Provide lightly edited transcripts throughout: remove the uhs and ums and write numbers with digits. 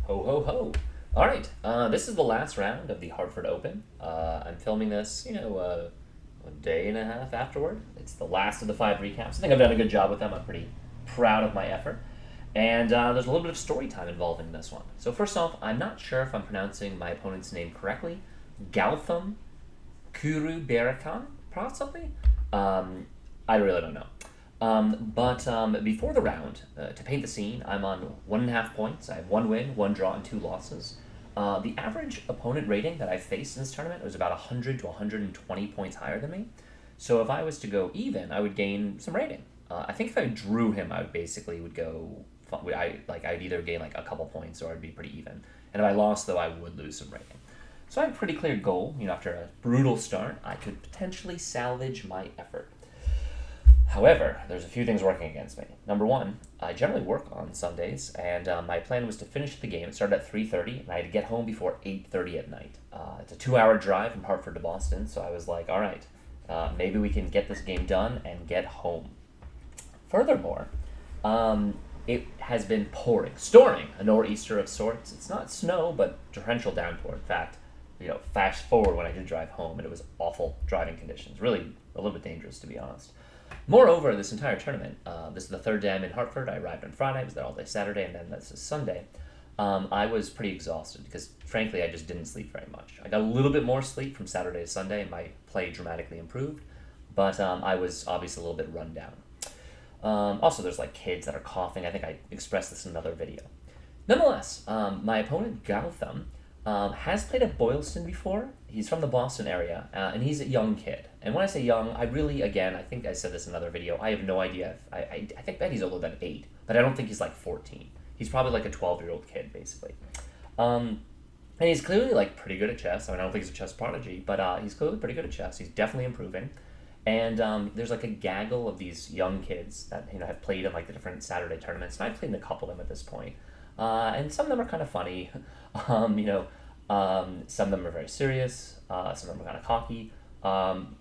Ho ho ho. All right, this is the last round of the Hartford Open. I'm filming this, a day and a half afterward. It's the last of the five recaps. I think I've done a good job with them. I'm pretty proud of my effort. And there's a little bit of story time involved in this one. So first off, I'm not sure if I'm pronouncing my opponent's name correctly. Gautam Kirubakaran, possibly? I really don't know. But before the round, to paint the scene, I'm on 1.5 points. I have one win, one draw, and two losses. The average opponent rating that I faced in this tournament was about 100 to 120 points higher than me. So if I was to go even, I would gain some rating. I think if I drew him, I would basically would go. I'd either gain like a couple points or I'd be pretty even. And if I lost, though, I would lose some rating. So I have a pretty clear goal. After a brutal start, I could potentially salvage my effort. However, there's a few things working against me. Number one, I generally work on Sundays, and my plan was to finish the game. It started at 3:30, and I had to get home before 8:30 at night. It's a 2-hour drive from Hartford to Boston, so I was like, all right, maybe we can get this game done and get home. Furthermore, it has been storming, a nor'easter of sorts. It's not snow, but torrential downpour. In fact, fast forward when I did drive home, and it was awful driving conditions. Really a little bit dangerous, to be honest. Moreover, this entire tournament, this is the third day I'm in Hartford. I arrived on Friday, I was there all day Saturday, and then this is Sunday. I was pretty exhausted because, frankly, I just didn't sleep very much. I got a little bit more sleep from Saturday to Sunday, and my play dramatically improved, but I was obviously a little bit run down. Also, there's kids that are coughing. I think I expressed this in another video. Nonetheless, my opponent, Gautam, has played at Boylston before. He's from the Boston area, and he's a young kid. And when I say young, I think I said this in another video, I have no idea. I bet he's older than 8, but I don't think he's 14. He's probably like a 12-year-old kid, basically. And he's clearly pretty good at chess. I don't think he's a chess prodigy, but he's clearly pretty good at chess. He's definitely improving. And there's a gaggle of these young kids that have played in the different Saturday tournaments, and I've played in a couple of them at this point. And some of them are kind of funny. Some of them are very serious. Some of them are kind of cocky,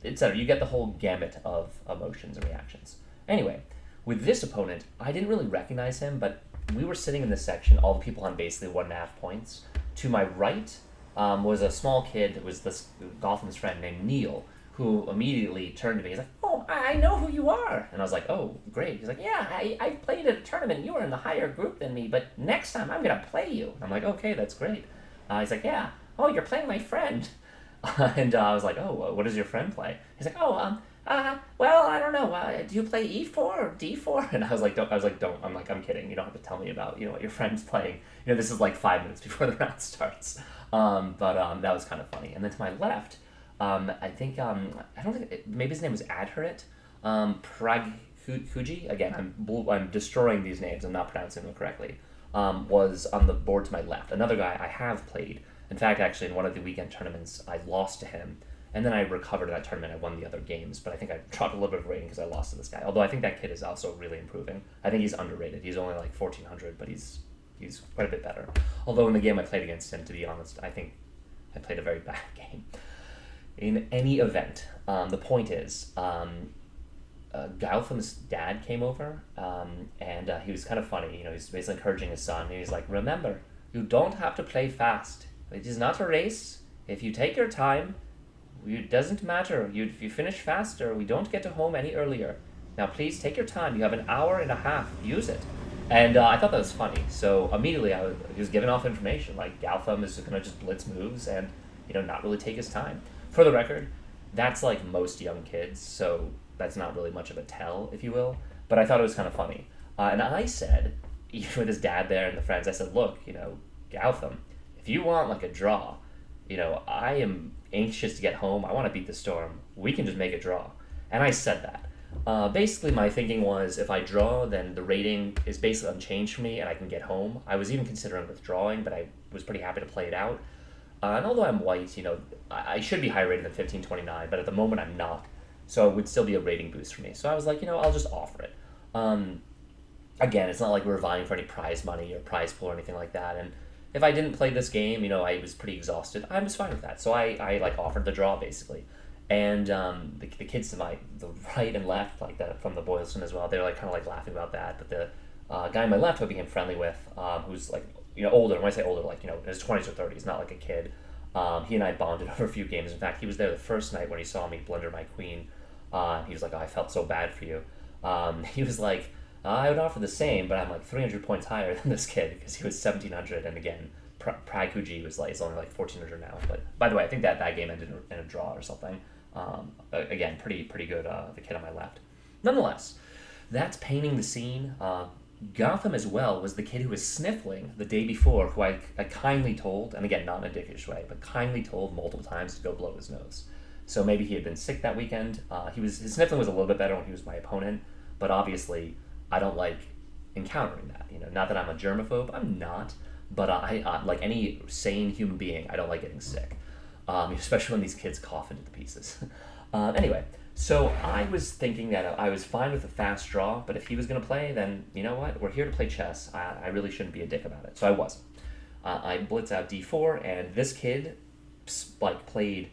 etc. You get the whole gamut of emotions and reactions. Anyway, with this opponent, I didn't really recognize him, but we were sitting in this section, all the people on basically 1.5 points. To my right was a small kid that was this Gotham's friend named Neil, who immediately turned to me. He's like, "Oh, I know who you are." And I was like, "Oh, great." He's like, "Yeah, I played at a tournament. You were in the higher group than me, but next time I'm going to play you." And I'm like, "Okay, that's great." He's like, "Yeah. Oh, you're playing my friend." And I was like, "Oh, what does your friend play?" He's like, "Oh, well, I don't know. Do you play E4 or D4?" And I was like, "Don't." I'm kidding. You don't have to tell me about what your friend's playing. This is 5 minutes before the round starts. But that was kind of funny. And then to my left, I think I don't think maybe his name was Adharit, Praghuji. Again, I'm destroying these names. I'm not pronouncing them correctly. Was on the board to my left. Another guy I have played. In fact, actually, in one of the weekend tournaments, I lost to him, and then I recovered in that tournament. I won the other games, but I think I dropped a little bit of rating because I lost to this guy. Although I think that kid is also really improving. I think he's underrated. He's only 1,400, but he's quite a bit better. Although in the game I played against him, to be honest, I think I played a very bad game. In any event, the point is, Gautam's dad came over, and he was kind of funny. He's basically encouraging his son. He's like, "Remember, you don't have to play fast. It is not a race. If you take your time, it doesn't matter. If you finish faster, we don't get to home any earlier. Now, please take your time. You have 1.5 hours. Use it." And I thought that was funny. So immediately he was giving off information like Gautam is going to just blitz moves and not really take his time. For the record, that's most young kids, so that's not really much of a tell, if you will. But I thought it was kind of funny. And I said, with his dad there and the friends, I said, "Look, Gautam, if you want a draw, I am anxious to get home. I want to beat the storm. We can just make a draw." And I said that. Basically, my thinking was if I draw, then the rating is basically unchanged for me and I can get home. I was even considering withdrawing, but I was pretty happy to play it out. And although I'm white, I should be higher rated than 1529, but at the moment I'm not. So it would still be a rating boost for me. So I was like, I'll just offer it. Again, it's not like we're vying for any prize money or prize pool or anything like that. And if I didn't play this game, I was pretty exhausted. I was fine with that. So I offered the draw, basically. And the kids to the right and left, that from the Boylston as well, they were kind of laughing about that. But the guy on my left who I became friendly with, who's older. When I say older, like, in his 20s or 30s, not like a kid. He and I bonded over a few games. In fact, he was there the first night when he saw me blunder my queen. He was like, "Oh, I felt so bad for you." He was like, "I would offer the same, but I'm like 300 points higher than this kid because he was 1700." And again, Praikuji was like, he's only like 1400 now. But by the way, I think that game ended in a draw or something. Again, pretty good. The kid on my left. Nonetheless, that's painting the scene. Gotham as well was the kid who was sniffling the day before, who I kindly told, and again, not in a dickish way, but kindly told multiple times to go blow his nose. So maybe he had been sick that weekend. His sniffling was a little bit better when he was my opponent, but obviously I don't like encountering that. Not that I'm a germaphobe, I'm not, but I like any sane human being, I don't like getting sick, especially when these kids cough into the pieces. Anyway. So I was thinking that I was fine with a fast draw, but if he was going to play, then you know what? We're here to play chess. I really shouldn't be a dick about it. So I wasn't. I blitz out d4, and this kid played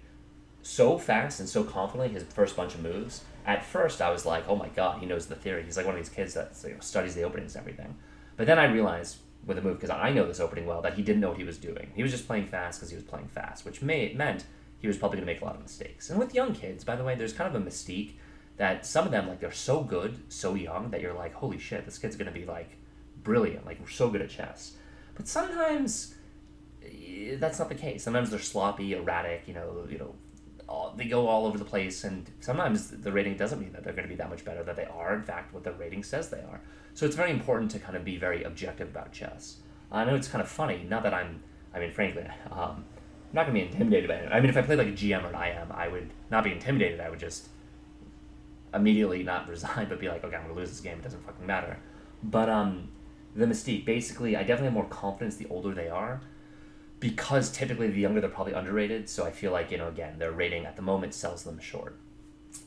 so fast and so confidently his first bunch of moves. At first, I was like, oh my god, he knows the theory. He's like one of these kids that studies the openings and everything. But then I realized with the move, because I know this opening well, that he didn't know what he was doing. He was just playing fast because he was playing fast, which meant he was probably going to make a lot of mistakes. And with young kids, by the way, there's kind of a mystique that some of them, like, they're so good, so young, that you're like, holy shit, this kid's going to be, like, brilliant. Like, we're so good at chess. But sometimes that's not the case. Sometimes they're sloppy, erratic, they go all over the place, and sometimes the rating doesn't mean that they're going to be that much better than they are, in fact, what the rating says they are. So it's very important to kind of be very objective about chess. I know it's kind of funny, not that frankly, I'm not going to be intimidated by it. I mean, if I played like a GM or an IM, I would not be intimidated. I would just immediately not resign, but be like, okay, I'm going to lose this game. It doesn't fucking matter. But the mystique, basically, I definitely have more confidence the older they are, because typically the younger they're probably underrated. So I feel like, again, their rating at the moment sells them short.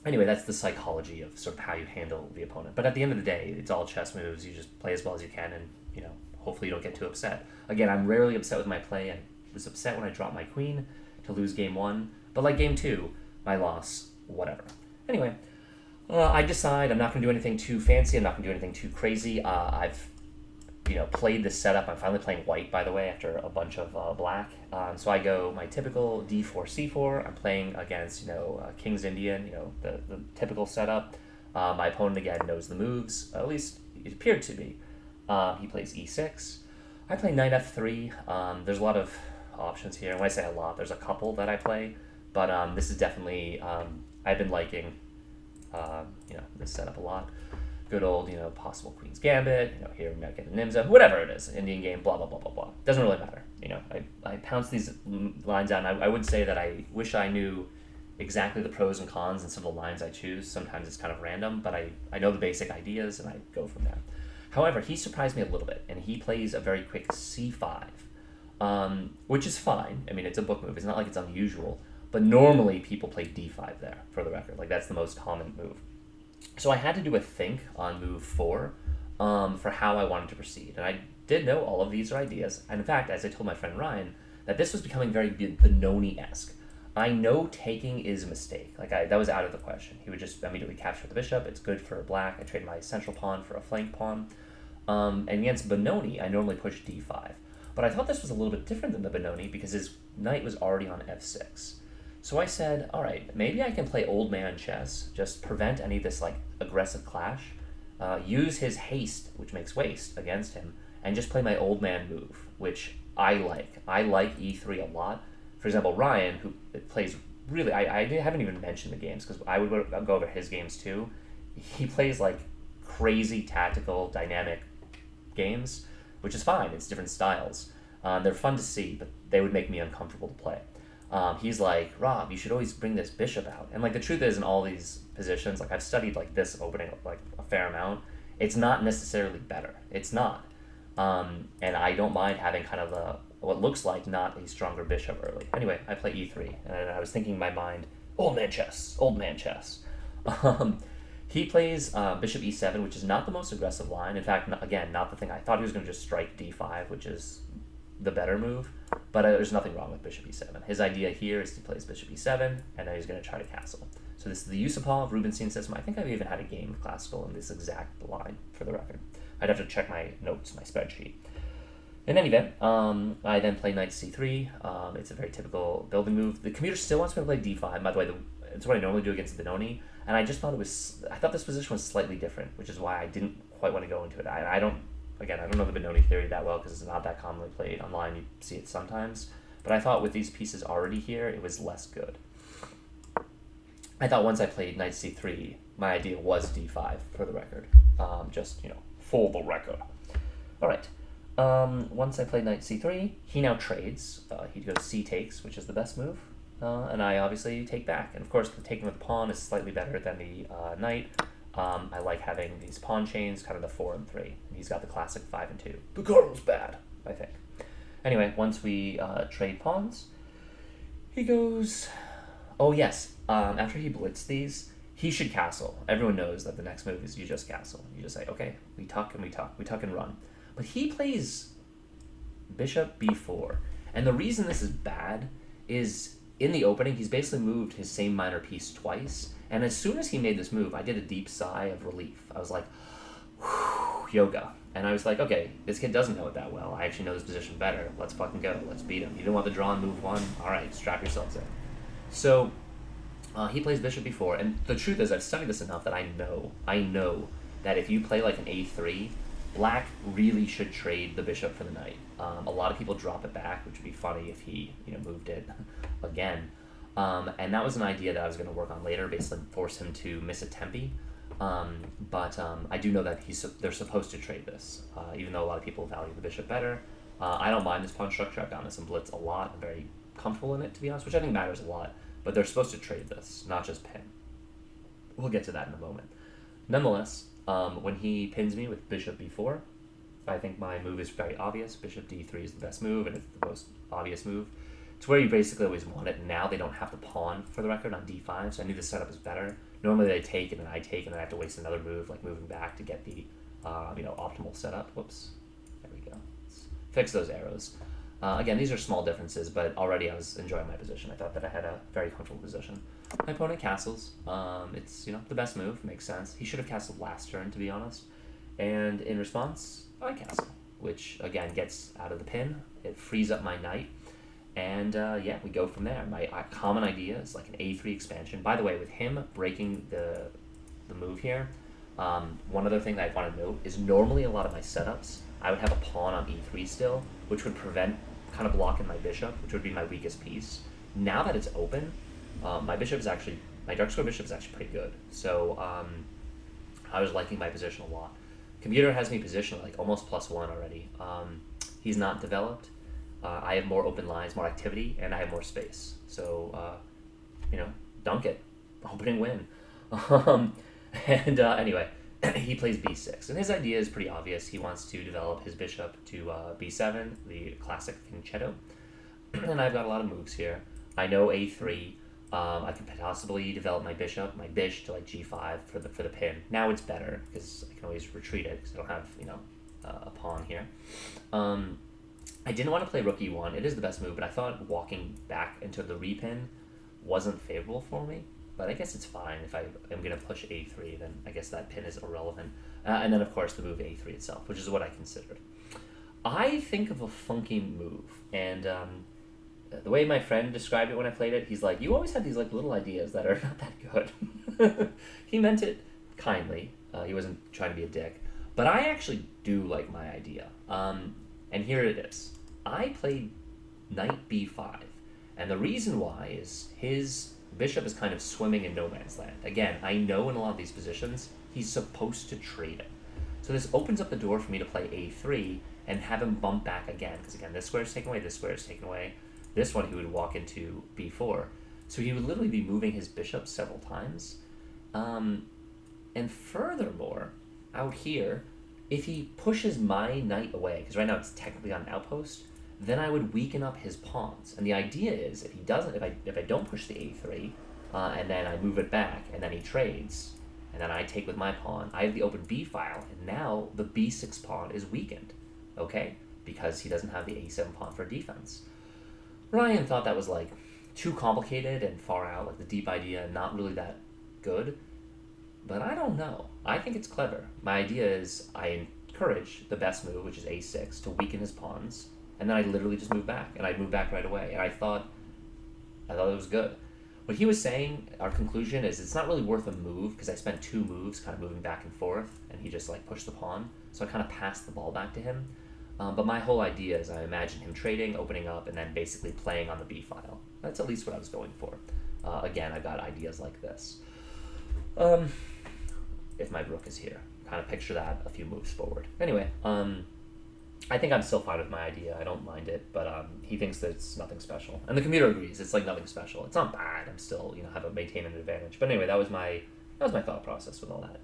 Anyway, that's the psychology of sort of how you handle the opponent. But at the end of the day, it's all chess moves. You just play as well as you can, and, hopefully you don't get too upset. Again, I'm rarely upset with my play. I was upset when I dropped my queen to lose game 1, but like game 2, my loss, whatever. Anyway, I decide I'm not going to do anything too fancy. I'm not going to do anything too crazy. I've played this setup. I'm finally playing white, by the way, after a bunch of black. So I go my typical d4 c4. I'm playing against King's Indian, the typical setup. My opponent again knows the moves, at least it appeared to be. He plays e6. I play knight f3. There's a lot of options here. When I say a lot, there's a couple that I play, but this is definitely I've been liking this setup a lot. Good old possible Queen's Gambit. Here we might get a Nimza, whatever it is, Indian game, blah blah blah blah blah. Doesn't really matter. I pounce these lines out, and I would say that I wish I knew exactly the pros and cons and some of the lines I choose. Sometimes it's kind of random, but I know the basic ideas and I go from there. However, he surprised me a little bit, and he plays a very quick c5, which is fine. I mean, it's a book move. It's not like it's unusual, but normally people play d5 there, for the record. Like, that's the most common move. So I had to do a think on move 4 for how I wanted to proceed, and I did know all of these are ideas. And in fact, as I told my friend Ryan, that this was becoming very Benoni-esque. I know taking is a mistake. That was out of the question. He would just immediately capture the bishop. It's good for black. I trade my central pawn for a flank pawn. And against Benoni, I normally push d5. But I thought this was a little bit different than the Benoni because his knight was already on f6. So I said, all right, maybe I can play old man chess, just prevent any of this aggressive clash, use his haste, which makes waste, against him, and just play my old man move, which I like. I like e3 a lot. For example, Ryan, who plays really, I haven't even mentioned the games because I would go over his games too. He plays crazy tactical, dynamic games, which is fine. It's different styles. They're fun to see, but they would make me uncomfortable to play. He's like, Rob, you should always bring this bishop out. And the truth is, in all these positions, I've studied this opening a fair amount. It's not necessarily better. It's not. And I don't mind having kind of what looks like not a stronger bishop early. Anyway, I play e3, and I was thinking in my mind, old man chess. He plays bishop e7, which is not the most aggressive line. In fact, again, not the thing. I thought he was going to just strike d5, which is the better move, but there's nothing wrong with bishop e7. His idea here is he plays bishop e7, and then he's going to try to castle. So this is the Yusupov Rubinstein system. I think I've even had a game of classical in this exact line, for the record. I'd have to check my notes, my spreadsheet. In any event, I then play knight c3. It's a very typical building move. The computer still wants me to play d5. By the way, it's what I normally do against Benoni, and I just thought I thought this position was slightly different, which is why I didn't quite want to go into it. I don't, again, I don't know the Benoni theory that well because it's not that commonly played online. You see it sometimes, but I thought with these pieces already here, it was less good. I thought once I played knight c3, my idea was d5 for the record. Just, for the record. All right. Once I played knight c3, he now trades. He goes c takes, which is the best move. And I obviously take back. And of course, the taking with the pawn is slightly better than the knight. I like having these pawn chains, kind of the 4 and 3. And he's got the classic 5 and 2. The cardinal's bad, I think. Anyway, once we trade pawns, he goes... Oh, yes. After he blitzed these, he should castle. Everyone knows that the next move is you just castle. You just say, okay, we tuck and we tuck. We tuck and run. But he plays bishop b4. And the reason this is bad is in the opening, he's basically moved his same minor piece twice. And as soon as he made this move, I did a deep sigh of relief. I was like, whew, yoga. And I was like, okay, this kid doesn't know it that well. I actually know this position better. Let's fucking go. Let's beat him. You didn't want the draw on move 1? All right, strap yourselves in. So he plays bishop b4. And the truth is, I've studied this enough that I know that if you play like an a3, Black really should trade the bishop for the knight. A lot of people drop it back, which would be funny if he moved it again. And that was an idea that I was going to work on later, basically force him to miss a tempi. But I do know that they're supposed to trade this, even though a lot of people value the bishop better. I don't mind this pawn structure. I've gotten this in Blitz a lot. I'm very comfortable in it, to be honest, which I think matters a lot. But they're supposed to trade this, not just pin. We'll get to that in a moment. Nonetheless, when he pins me with bishop b4, I think my move is very obvious. Bishop d3 is the best move, and it's the most obvious move. It's where you basically always want it. Now they don't have the pawn, for the record, on d5, so I knew the setup is better. Normally they take, and then I take, and then I have to waste another move, like moving back to get the optimal setup. Whoops. There we go. Let's fix those arrows. Again, these are small differences, but already I was enjoying my position. I thought that I had a very comfortable position. My opponent castles. It's the best move. Makes sense. He should have castled last turn, to be honest. And in response, I castle, which again gets out of the pin. It frees up my knight, and we go from there. My common idea is like an a3 expansion. By the way, with him breaking the move here, one other thing that I want to note is normally a lot of my setups, I would have a pawn on e3 still, which would prevent kind of blocking my bishop, which would be my weakest piece. Now that it's open, my dark square bishop is actually pretty good. So I was liking my position a lot. Computer has me positioned like almost +1 already. He's not developed. I have more open lines, more activity, and I have more space. So, dunk it. Opening win. Anyway, he plays b6. And his idea is pretty obvious. He wants to develop his bishop to b7, the classic fianchetto. And I've got a lot of moves here. I know a3. I could possibly develop my bish to like g5 for the pin. Now it's better because I can always retreat it because I don't have a pawn here. I didn't want to play rook e1. It is the best move, but I thought walking back into the repin wasn't favorable for me. But I guess it's fine. If I am going to push a3, then I guess that pin is irrelevant. And then of course the move a3 itself, which is what I considered. I think of a funky move, and the way my friend described it when I played it, he's like, you always have these like little ideas that are not that good. He meant it kindly. He wasn't trying to be a dick. But I actually do like my idea. And here it is. I played knight b5. And the reason why is his bishop is kind of swimming in no man's land. Again, I know in a lot of these positions, he's supposed to trade it. So this opens up the door for me to play a3 and have him bump back again. Because again, this square is taken away, this square is taken away. This one he would walk into b4. So he would literally be moving his bishop several times. And furthermore, out here, if he pushes my knight away, because right now it's technically on an outpost, then I would weaken up his pawns. And the idea is, if he doesn't, if I don't push the a3, and then I move it back, and then he trades, and then I take with my pawn, I have the open b file, and now the b6 pawn is weakened, okay? Because he doesn't have the a7 pawn for defense. Ryan thought that was like too complicated and far out, like the deep idea, not really that good. But I don't know. I think it's clever. My idea is I encourage the best move, which is a6, to weaken his pawns, and then I literally just moved back, and I'd move back right away, and I thought it was good. What he was saying, our conclusion is it's not really worth a move because I spent 2 moves kind of moving back and forth, and he just like pushed the pawn, so I kind of passed the ball back to him. But my whole idea is I imagine him trading, opening up, and then basically playing on the b file. That's at least what I was going for. Again, I got ideas like this. If my rook is here, kind of picture that a few moves forward. Anyway, I think I'm still fine with my idea. I don't mind it, but he thinks that it's nothing special, and the computer agrees. It's like nothing special. It's not bad. I'm still have a maintain an advantage. But anyway, that was my thought process with all that.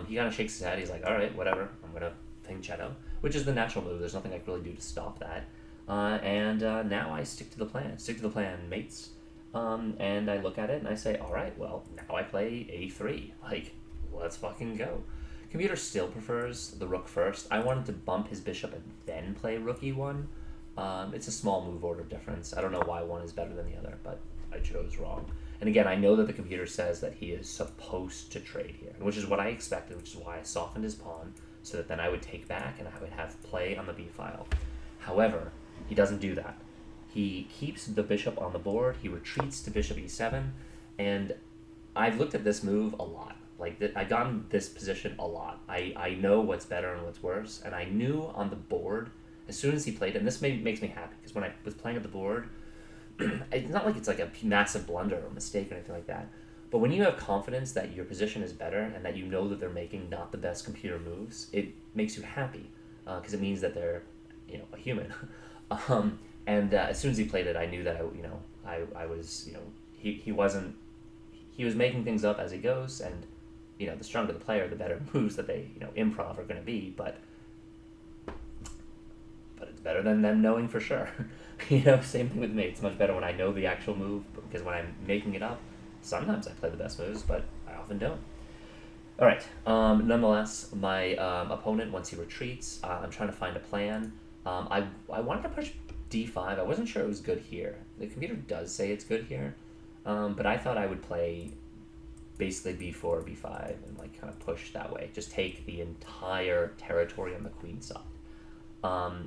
He kind of shakes his head. He's like, all right, whatever. I'm gonna ping Cheto, which is the natural move. There's nothing I can really do to stop that. And now I stick to the plan. Stick to the plan, mates. And I look at it and I say, all right, well, now I play a3. Like, let's fucking go. Computer still prefers the rook first. I wanted to bump his bishop and then play rook e1. It's a small move order difference. I don't know why one is better than the other, but I chose wrong. And again, I know that the computer says that he is supposed to trade here, which is what I expected, which is why I softened his pawn, so that then I would take back and I would have play on the b file. However, he doesn't do that. He keeps the bishop on the board, he retreats to bishop e7, and I've looked at this move a lot. Like, I got in this position a lot. I know what's better and what's worse, and I knew on the board, as soon as he played it, and this makes me happy, because when I was playing at the board, it's not like it's like a massive blunder or mistake or anything like that, but when you have confidence that your position is better and that you know that they're making not the best computer moves, it makes you happy, because it means that they're, a human. And as soon as he played it, I knew that I was, he was making things up as he goes, and the stronger the player, the better moves that they improv are going to be, but it's better than them knowing for sure. Same thing with me. It's much better when I know the actual move, because when I'm making it up, sometimes I play the best moves, but I often don't. All right. Nonetheless, my opponent, once he retreats, I'm trying to find a plan. I wanted to push d5. I wasn't sure it was good here. The computer does say it's good here, but I thought I would play basically b4, b5, and like kind of push that way. Just take the entire territory on the queen side.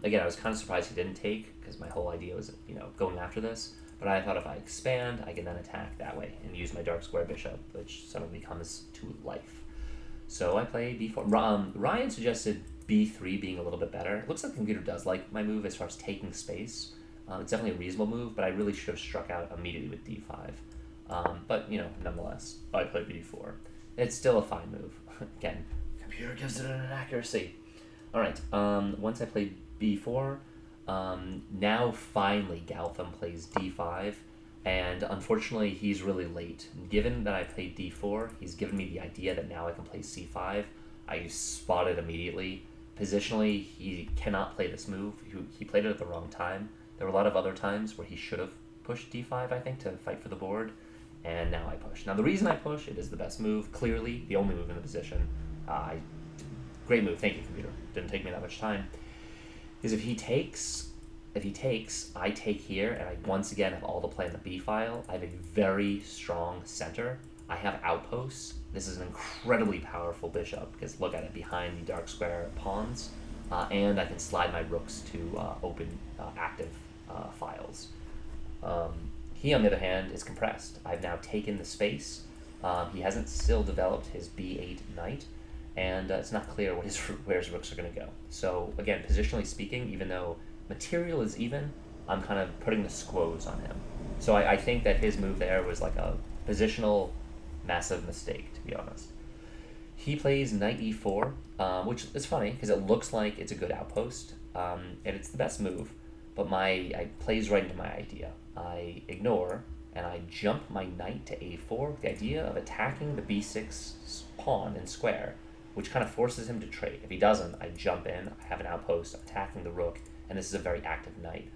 Again, I was kind of surprised he didn't take, because my whole idea was, going after this. But I thought if I expand, I can then attack that way and use my dark square bishop, which suddenly becomes to life. So I play b4. Ryan suggested b3 being a little bit better. It looks like the computer does like my move as far as taking space. It's definitely a reasonable move, but I really should have struck out immediately with d5. But, nonetheless, I play b4. It's still a fine move. Again, computer gives it an inaccuracy. All right, once I play b4, now finally Galtham plays d5, and unfortunately he's really late. Given that I played d4, he's given me the idea that now I can play c5. I spotted immediately. Positionally, he cannot play this move. He played it at the wrong time. There were a lot of other times where he should have pushed d5, I think, to fight for the board, and now I push. Now the reason I push, it is the best move, clearly the only move in the position. Great move, thank you, computer. Didn't take me that much time. Is if he takes, I take here, and I once again have all the play in the b file. I have a very strong center. I have outposts. This is an incredibly powerful bishop, because look at it, behind the dark square pawns, and I can slide my rooks to open active files. He, on the other hand, is compressed. I've now taken the space. He hasn't still developed his b8 knight, and it's not clear where his rooks are going to go. So again, positionally speaking, even though material is even, I'm kind of putting the squoze on him. So I think that his move there was like a positional massive mistake, to be honest. He plays knight e4, which is funny because it looks like it's a good outpost, and it's the best move, but I plays right into my idea. I ignore, and I jump my knight to a4 with the idea of attacking the b6 pawn and square, which kind of forces him to trade. If he doesn't, I jump in, I have an outpost, I'm attacking the rook, and this is a very active knight.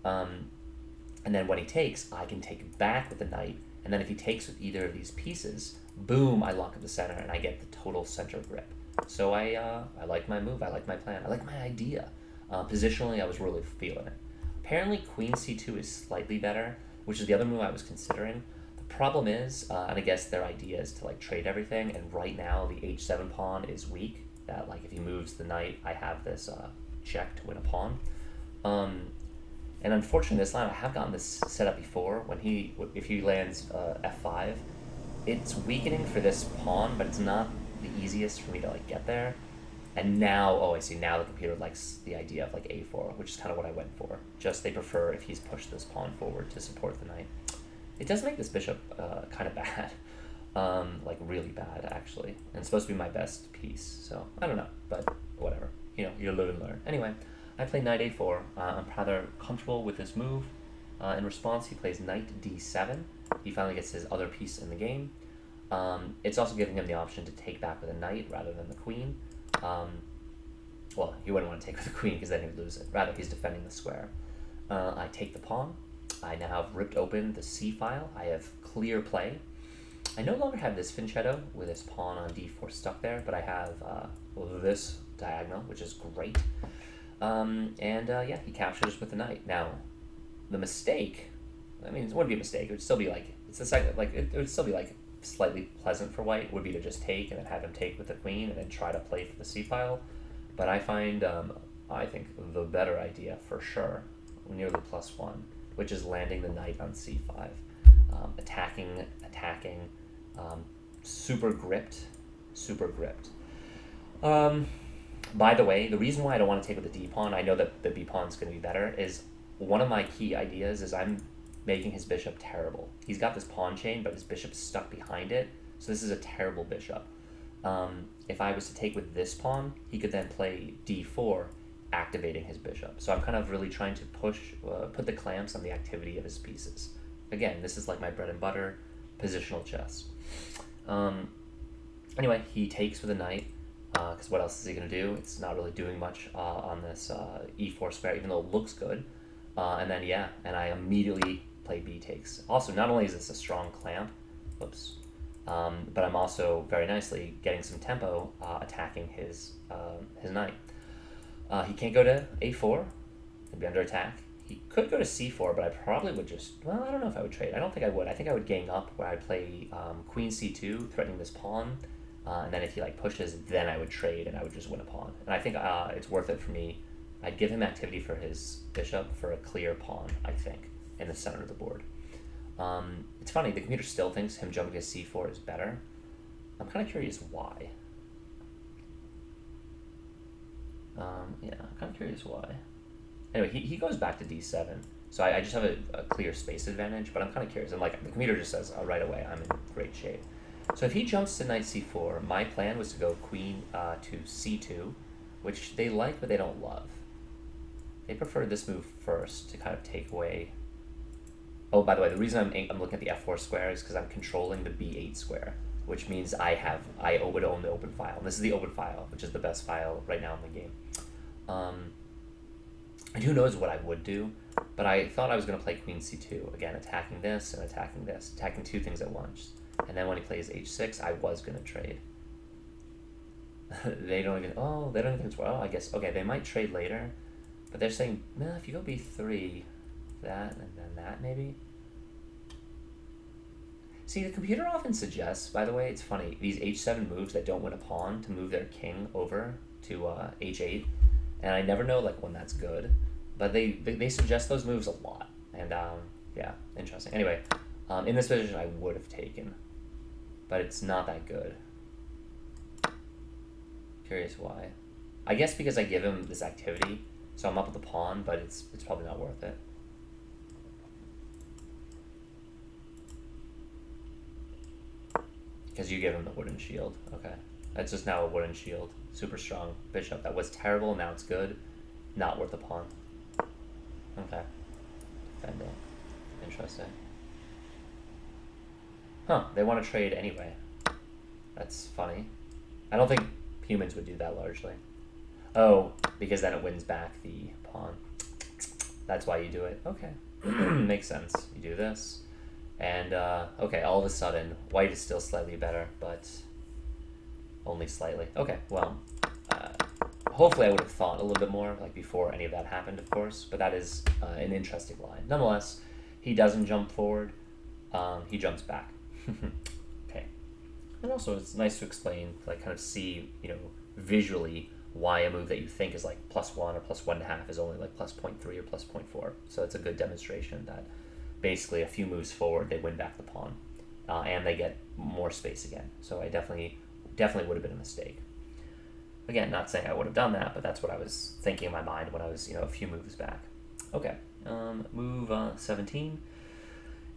And then when he takes, I can take back with the knight, and then if he takes with either of these pieces, boom, I lock up the center, and I get the total center grip. So I like my move, I like my plan, I like my idea. Positionally, I was really feeling it. Apparently, queen c2 is slightly better, which is the other move I was considering. The problem is, and I guess their idea is to like trade everything, and right now the h7 pawn is weak, that like if he moves the knight, I have this check to win a pawn. Um, and unfortunately, this line I have gotten this set up before. If he lands f5, it's weakening for this pawn, but it's not the easiest for me to like get there. And now, oh, I see. Now the computer likes the idea of like a4, which is kind of what I went for. Just they prefer if he's pushed this pawn forward to support the knight. It does make this bishop kind of bad, like really bad actually. And it's supposed to be my best piece, so I don't know, but whatever. You know, you live and learn. Anyway, I play knight a4. I'm rather comfortable with this move. In response, he plays knight d7. He finally gets his other piece in the game. It's also giving him the option to take back with a knight rather than the queen. Well, he wouldn't want to take with the queen because then he'd lose it. Rather, he's defending the square. I take the pawn. I now have ripped open the c file. I have clear play. I no longer have this fianchetto with this pawn on d4 stuck there, but I have this diagonal, which is great. Yeah, he captures with the knight. Now, the mistake, I mean, it wouldn't be a mistake. It would still be like, it's the second, like, it would still be like slightly pleasant for white, would be to just take and then have him take with the queen and then try to play for the c file. But I find, I think the better idea for sure, nearly +1, which is landing the knight on c5. Attacking, super gripped. By the way, the reason why I don't want to take with the d-pawn, I know that the b-pawn's going to be better, is one of my key ideas is I'm making his bishop terrible. He's got this pawn chain, but his bishop's stuck behind it, so this is a terrible bishop. If I was to take with this pawn, he could then play d4, activating his bishop. So I'm kind of really trying to put the clamps on the activity of his pieces. Again, this is like my bread and butter, positional chess. Anyway, he takes with a knight, because what else is he going to do? It's not really doing much on this e4 square, even though it looks good. And then, yeah, and I immediately play b takes. Also, not only is this a strong clamp, but I'm also very nicely getting some tempo attacking his knight. He can't go to a4, he'd be under attack. He could go to c4, but I probably would just, well, I don't know if I would trade. I don't think I would. I think I would gang up where I'd play queen c2, threatening this pawn, and then if he like pushes, then I would trade and I would just win a pawn. And I think it's worth it for me. I'd give him activity for his bishop for a clear pawn, I think, in the center of the board. It's funny, the computer still thinks him jumping to c4 is better. I'm kind of curious why. Yeah, I'm kind of curious why. Anyway, he goes back to d7, so I just have a clear space advantage, but I'm kind of curious. And like the computer just says right away, I'm in great shape. So if he jumps to knight c4, my plan was to go queen to c2, which they like but they don't love. They prefer this move first to kind of take away. Oh, by the way, the reason I'm looking at the f4 square is because I'm controlling the b8 square, which means I would own the open file. And this is the open file, which is the best file right now in the game. And who knows what I would do, but I thought I was going to play queen c2, again, attacking this and attacking this, attacking two things at once. And then when he plays h6, I was going to trade. They don't even think it's, well, I guess, okay, they might trade later, but they're saying, well, if you go b3, that, and then that, maybe? See, the computer often suggests, by the way, it's funny, these h7 moves that don't win a pawn to move their king over to h8, and I never know like when that's good, but they suggest those moves a lot, and yeah, interesting. Anyway, in this position I would have taken, but it's not that good. Curious why. I guess because I give him this activity, so I'm up with the pawn, but it's probably not worth it. Because you give him the wooden shield. Okay. That's just now a wooden shield. Super strong bishop. That was terrible, now it's good. Not worth a pawn. Okay. Defending. Interesting. Huh, they want to trade anyway. That's funny. I don't think humans would do that largely. Oh, because then it wins back the pawn. That's why you do it. Okay. Makes sense. You do this. And, okay, all of a sudden, white is still slightly better, but only slightly. Okay, well, hopefully I would have thought a little bit more, like before any of that happened, of course, but that is an interesting line. Nonetheless, he doesn't jump forward, he jumps back. Okay. And also, it's nice to explain, like, kind of see, you know, visually why a move that you think is like +1 or +1.5 is only like +0.3 or +0.4. So it's a good demonstration that basically a few moves forward, they win back the pawn, and they get more space again. So I definitely would have been a mistake. Again, not saying I would have done that, but that's what I was thinking in my mind when I was, a few moves back. Okay, move 17.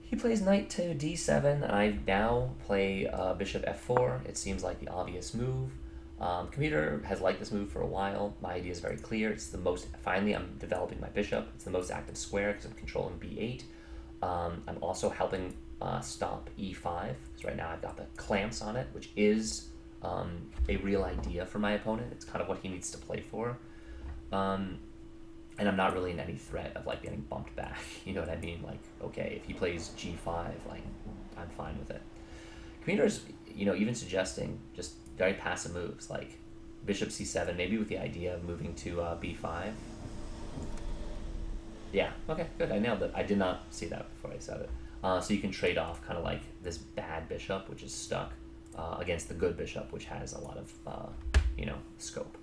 He plays knight to d7, and I now play bishop f4. It seems like the obvious move. Computer has liked this move for a while. My idea is very clear. It's the most, finally I'm developing my bishop. It's the most active square because I'm controlling b8. I'm also helping stop e5, because right now I've got the clamps on it, which is a real idea for my opponent. It's kind of what he needs to play for. And I'm not really in any threat of like getting bumped back. You know what I mean? Like, okay, if he plays g5, like, I'm fine with it. Computer's, even suggesting just very passive moves like bishop c7, maybe with the idea of moving to b5. Yeah, okay, good. I nailed it. I did not see that before I said it. So you can trade off kind of like this bad bishop, which is stuck, against the good bishop, which has a lot of, scope.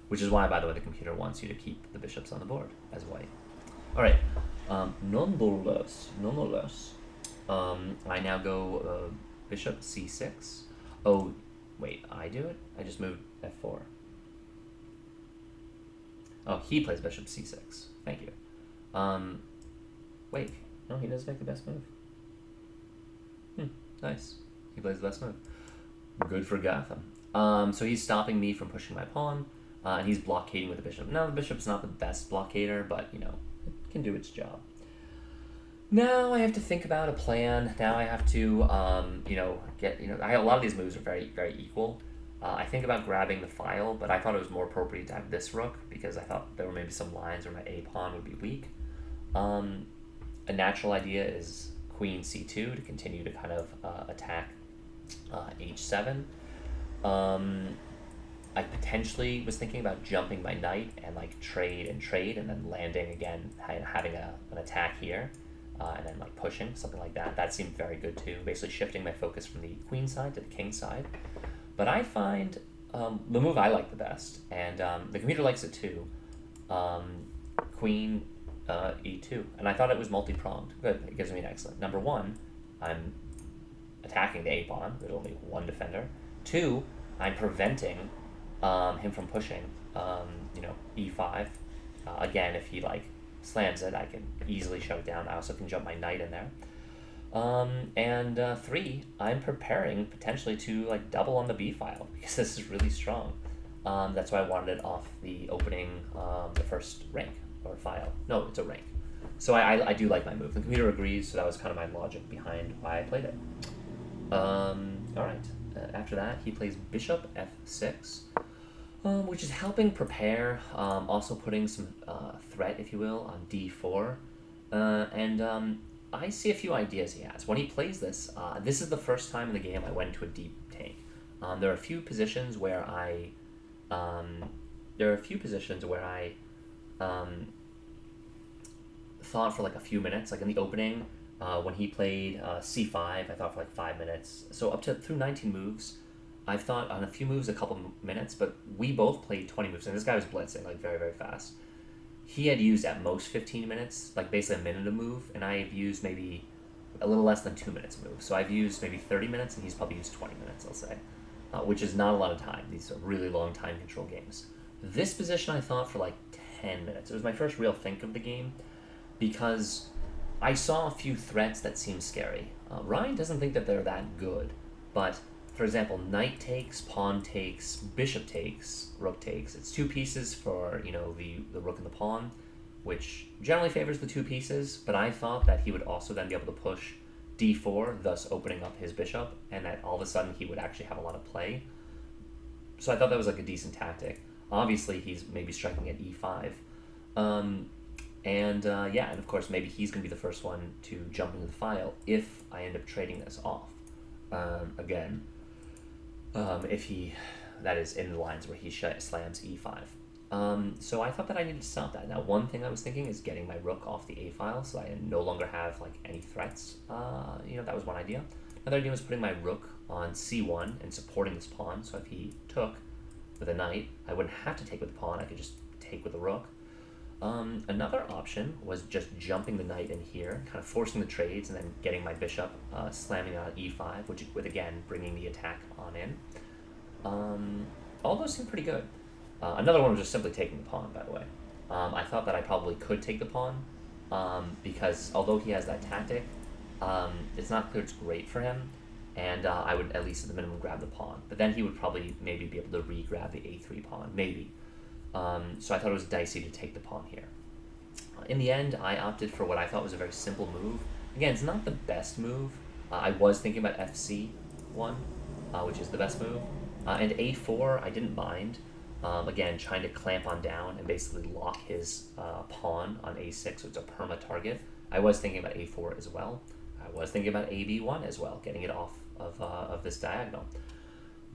Which is why, by the way, the computer wants you to keep the bishops on the board as white. All right, nonetheless, I now go bishop c6. Oh, wait, I do it? I just moved f4. Oh, he plays bishop c6. Thank you. Wait, no, he does make the best move. Nice. He plays the best move. Good for Gotham. So he's stopping me from pushing my pawn. And he's blockading with the bishop. Now, the bishop's not the best blockader, but, it can do its job. Now I have to think about a plan. Now I have to, get, a lot of these moves are very, very equal. I think about grabbing the file, but I thought it was more appropriate to have this rook, because I thought there were maybe some lines where my a-pawn would be weak. A natural idea is queen c2 to continue to kind of attack h7. I potentially was thinking about jumping my knight and like trade and then landing again, having an attack here, and then like pushing, something like that. That seemed very good too, basically shifting my focus from the queen side to the king side. But I find the move I like the best, and the computer likes it too, queen e2. And I thought it was multi-pronged. Good, it gives me an excellent. Number one, I'm attacking the a-pawn. There's only one defender. Two, I'm preventing him from pushing, e5. Again, if he like slams it, I can easily shut it down. I also can jump my knight in there. And three, I'm preparing potentially to like double on the b file, because this is really strong. That's why I wanted it off the opening, the first rank or file. No, it's a rank. So I do like my move. The computer agrees, so that was kind of my logic behind why I played it. All right. After that, he plays bishop f6, which is helping prepare, also putting some threat, if you will, on d4. And I see a few ideas he has. When he plays this, this is the first time in the game I went into a deep take. There are a few positions where I thought for like a few minutes, like in the opening. When he played c5, I thought for like 5 minutes. So up to through 19 moves, I've thought on a few moves a couple minutes, but we both played 20 moves, and this guy was blitzing like very, very fast. He had used at most 15 minutes, like basically a minute a move, and I've used maybe a little less than 2 minutes a move. So I've used maybe 30 minutes, and he's probably used 20 minutes, I'll say, which is not a lot of time. These are really long time control games. This position I thought for like 10 minutes. It was my first real think of the game, because I saw a few threats that seemed scary. Ryan doesn't think that they're that good, but for example, knight takes, pawn takes, bishop takes, rook takes. It's two pieces for the rook and the pawn, which generally favors the two pieces. But I thought that he would also then be able to push d4, thus opening up his bishop, and that all of a sudden he would actually have a lot of play. So I thought that was like a decent tactic. Obviously, he's maybe striking at e5. And of course, maybe he's going to be the first one to jump into the file if I end up trading this off. If he, that is in the lines where he slams e5. So I thought that I needed to stop that. Now, one thing I was thinking is getting my rook off the a file, so I no longer have like any threats. That was one idea. Another idea was putting my rook on c1 and supporting this pawn. So if he took, with a knight. I wouldn't have to take with the pawn. I could just take with the rook. Another option was just jumping the knight in here, kind of forcing the trades, and then getting my bishop, slamming on e5, which with, again, bringing the attack on in. All those seem pretty good. Another one was just simply taking the pawn, by the way. I thought that I probably could take the pawn, because although he has that tactic, it's not clear it's great for him, and I would at least at the minimum grab the pawn. But then he would probably maybe be able to re-grab the a3 pawn, maybe. So I thought it was dicey to take the pawn here. In the end, I opted for what I thought was a very simple move. Again, it's not the best move. I was thinking about fc1, which is the best move. And a4, I didn't mind. Again, trying to clamp on down and basically lock his pawn on a6, so it's a perma target. I was thinking about a4 as well. I was thinking about ab1 as well, getting it off of this diagonal.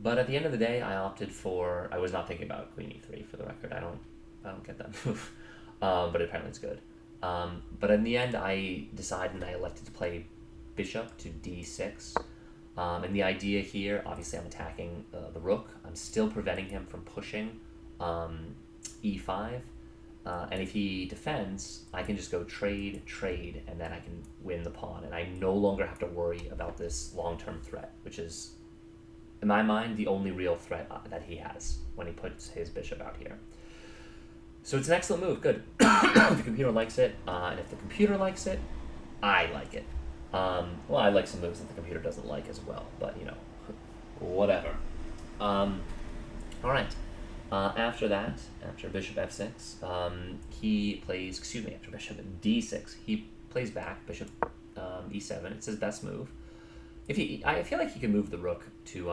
But at the end of the day, I opted for. I was not thinking about queen e3 for the record. I don't get that move, but apparently it's good. But in the end, I decided and I elected to play bishop to d6. And the idea here, obviously, I'm attacking the rook. I'm still preventing him from pushing e5. And if he defends, I can just go trade, and then I can win the pawn. And I no longer have to worry about this long-term threat, which is, in my mind, the only real threat that he has when he puts his bishop out here. So it's an excellent move, good. If the computer likes it, and if the computer likes it, I like it. Well, I like some moves that the computer doesn't like as well, but, you know, whatever. All right. After that, after bishop f6, he plays, after bishop d6, he plays back, bishop e7. It's his best move. I feel like he can move the rook to